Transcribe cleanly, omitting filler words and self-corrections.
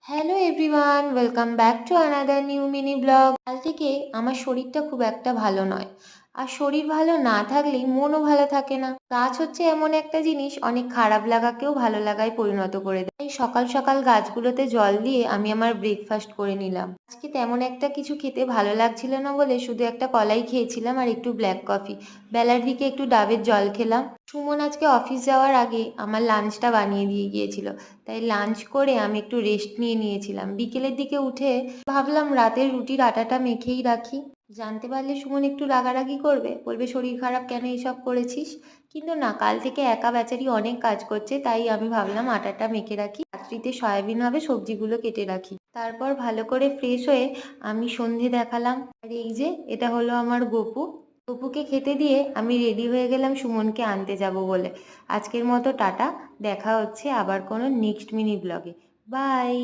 Hello everyone, welcome back to another new mini blog. কাল থেকে আমার শরীরটা খুব একটা ভালো নয়। আর শরীর ভালো না থাকলেই মনও ভালো থাকে না। গাছ হচ্ছে এমন একটা জিনিস, অনেক খারাপ লাগাকেও ভালো লাগায় পরিণত করে দেয়। এই সকাল সকাল গাছগুলোতে জল দিয়ে আমি আমার ব্রেকফাস্ট করে নিলাম। আজকে তেমন একটা কিছু খেতে ভালো লাগছিল না বলে শুধু একটা কলাই খেয়েছিলাম আর একটু ব্ল্যাক কফি। বেলার দিকে একটু ডাবের জল খেলাম। সুমন আজকে অফিস যাওয়ার আগে আমার লাঞ্চটা বানিয়ে দিয়ে গিয়েছিল, তাই লাঞ্চ করে আমি একটু রেস্ট নিয়েছিলাম। বিকেলের দিকে উঠে ভাবলাম রাতের রুটির আটাটা মেখেই রাখি। জানতে পারলে সুমন একটু রাগারাগি করবে, বলবে শরীর খারাপ কেন এইসব করেছিস। কিন্তু না, কাল থেকে একা বেচারি অনেক কাজ করছে, তাই আমি ভাবলাম আটাটা মেখে রাখি, রাত্রিতে সয়াবিন হবে, সবজিগুলো কেটে রাখি। তারপর ভালো করে ফ্রেশ হয়ে আমি সন্ধে দেখালাম। আর এই যে এটা হলো আমার গপু। গপুকে খেতে দিয়ে আমি রেডি হয়ে গেলাম সুমনকে আনতে যাব বলে। আজকের মতো টাটা, দেখা হচ্ছে আবার কোনো নেক্সট মিনি ব্লগে। বাই।